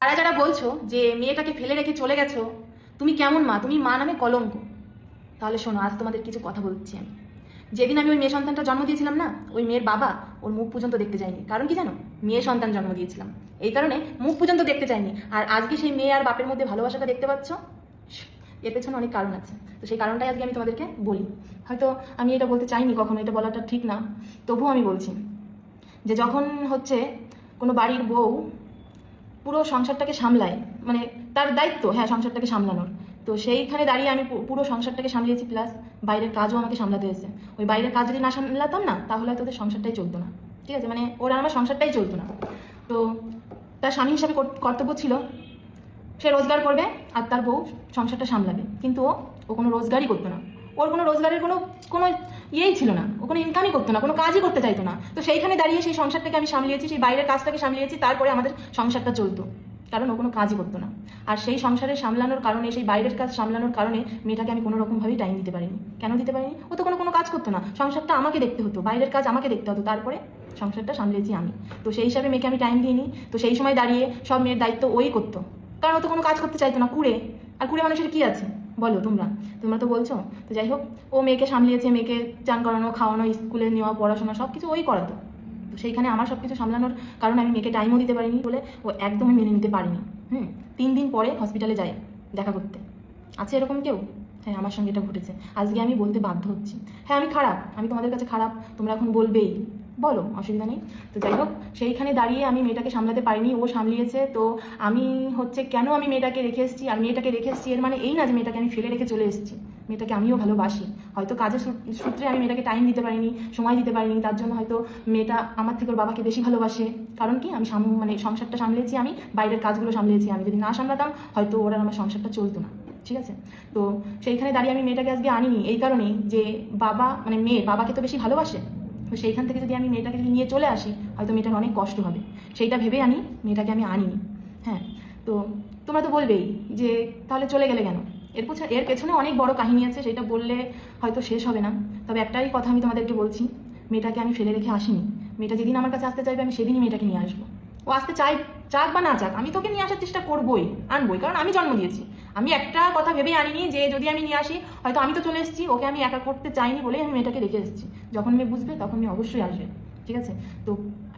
তারা যারা বলছো যে মেয়েটাকে ফেলে রেখে চলে গেছো, তুমি কেমন মা, তুমি মা নামে কলঙ্ক। তাহলে শোনো, আজ তোমাদের কিছু কথা বলছি আমি। যেদিন আমি ওই মেয়ে সন্তানটা জন্ম দিয়েছিলাম না, ওই মেয়ের বাবা ওর মুখ পর্যন্ত দেখতে যায়নি। কারণ কি জানো? মেয়ে সন্তান জন্ম দিয়েছিলাম, এই কারণে মুখ পর্যন্ত দেখতে চাইনি। আর আজকে সেই মেয়ে আর বাপের মধ্যে ভালোবাসাটা দেখতে পাচ্ছ, এর পেছনে অনেক কারণ আছে। তো সেই কারণটাই আজকে আমি তোমাদেরকে বলি। হয়তো আমি এটা বলতে চাইনি, কখনো এটা বলাটা ঠিক না, তবুও আমি বলছি যে যখন হচ্ছে কোনো বাড়ির বউ পুরো সংসারটাকে সামলায়, মানে তার দায়িত্ব, হ্যাঁ, সংসারটাকে সামলানোর, তো সেইখানে দাঁড়িয়ে আমি পুরো সংসারটাকে সামলিয়েছি, প্লাস বাইরের কাজও আমাকে সামলাতে হয়েছে। ওই বাইরের কাজ যদি না সামলাতাম না, তাহলে হয়তো ওদের সংসারটাই চলতো না। ঠিক আছে, মানে ওরা আমার সংসারটাই চলতো না। তো তার স্বামী হিসাবে কর্তব্য ছিল সে রোজগার করবে আর তার বউ সংসারটা সামলাবে, কিন্তু ও কোনো রোজগারই করতো না। ওর কোনো রোজগারের কোনো কোনো ইয়েই ছিল না, ও কোনো ইনকামই করতো না, কোনো কাজই করতে চাইতো না। তো সেইখানে দাঁড়িয়ে সেই সংসারটাকে আমি সামলিয়েছি, সেই বাইরের কাজটাকে সামলিয়েছি, তারপরে আমাদের সংসারটা চলতো, কারণ ও কোনো কাজই করতো না। আর সেই সংসারে সামলানোর কারণে, সেই বাইরের কাজ সামলানোর কারণে মেয়েটাকে আমি কোনো রকমভাবেই টাইম দিতে পারিনি। কেন দিতে পারিনি? ও তো কোনো কাজ করতো না, সংসারটা আমাকে দেখতে হতো, বাইরের কাজ আমাকে দেখতে হতো, তারপরে সংসারটা সামলিয়েছি আমি। তো সেই হিসাবে মেয়েকে আমি টাইম দিইনি। তো সেই সময় দাঁড়িয়ে সব মেয়ের দায়িত্ব ওই করতো, কারণ ও তো কোনো কাজ করতে চাইতো না। কুড়ে, আর কুড়ে মানুষের কি আছে বলো? তোমরা তোমরা তো বলছো। তো যাই হোক, ও মেয়েকে সামলিয়েছে, মেয়েকে চান করানো, খাওয়ানো, স্কুলে নেওয়া, পড়াশোনা সব কিছু ওই করাতো। তো সেইখানে আমার সব কিছু সামলানোর কারণে আমি মেয়েকে টাইমও দিতে পারিনি বলে ও একদমই মেনে নিতে পারিনি। 3 দিন পরে হসপিটালে যাই দেখা করতে। আছে এরকম কেউ? হ্যাঁ, আমার সঙ্গে এটা ঘটেছে। আজকে আমি বলতে বাধ্য হচ্ছি, হ্যাঁ আমি খারাপ, আমি তোমাদের কাছে খারাপ, তোমরা এখন বলবেই, বলো, অসুবিধা নেই। তো যাই হোক, সেইখানে দাঁড়িয়ে আমি মেয়েটাকে সামলাতে পারিনি, ও সামলিয়েছে। তো আমি হচ্ছে কেন আমি মেয়েটাকে রেখে এসেছি, আর মেয়েটাকে রেখে এসেছি এর মানে এই না যে মেয়েটাকে আমি ফেলে রেখে চলে এসেছি। মেয়েটাকে আমিও ভালোবাসি, হয়তো কাজের সূত্রে আমি মেয়েটাকে টাইম দিতে পারিনি, সময় দিতে পারিনি, তার জন্য হয়তো মেয়েটা আমার থেকে ওর বাবাকে বেশি ভালোবাসে। কারণ কি, আমি মানে সংসারটা সামলিয়েছি, আমি বাইরের কাজগুলো সামলিয়েছি। আমি যদি না সামলাতাম, হয়তো ওরা আমার সংসারটা চলতো না। ঠিক আছে, তো সেইখানে দাঁড়িয়ে আমি মেয়েটাকে আজকে আনিনি এই কারণেই যে বাবা, মানে মেয়ে বাবাকে তো বেশি ভালোবাসে। তো সেইখান থেকে যদি আমি মেয়েটাকে যদি নিয়ে চলে আসি, হয়তো মেয়েটার অনেক কষ্ট হবে, সেইটা ভেবে আমি মেয়েটাকে আমি আনিনি। হ্যাঁ, তো তোমরা তো বলবেই যে তাহলে চলে গেলে কেন? এর পেছনে অনেক বড় কাহিনী আছে, সেটা বললে হয়তো শেষ হবে না। তবে একটাই কথা আমি তোমাদেরকে বলছি, মেয়েটাকে আমি ফেলে রেখে আসিনি। মেয়েটা যেদিন আমার কাছে আসতে চাইবে, আমি সেদিনই মেয়েটাকে নিয়ে আসবো। ও আসতে চাক বা না চাক, আমি তোকে নিয়ে আসার চেষ্টা করবোই, আনবোই, কারণ আমি জন্ম দিয়েছি। আমি একটা কথা ভেবেই আনিনি যে যদি আমি নিয়ে আসি, হয়তো আমি তো চলে এসেছি, ওকে আমি একা করতে চাইনি বলেই আমি মেয়েটাকে রেখে এসেছি। যখন মেয়ে বুঝবে, তখন মেয়ে অবশ্যই আসবে। ঠিক আছে, তো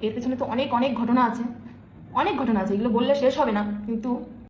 এর পেছনে তো অনেক অনেক ঘটনা আছে, অনেক ঘটনা আছে, এগুলো বললে শেষ হবে না। কিন্তু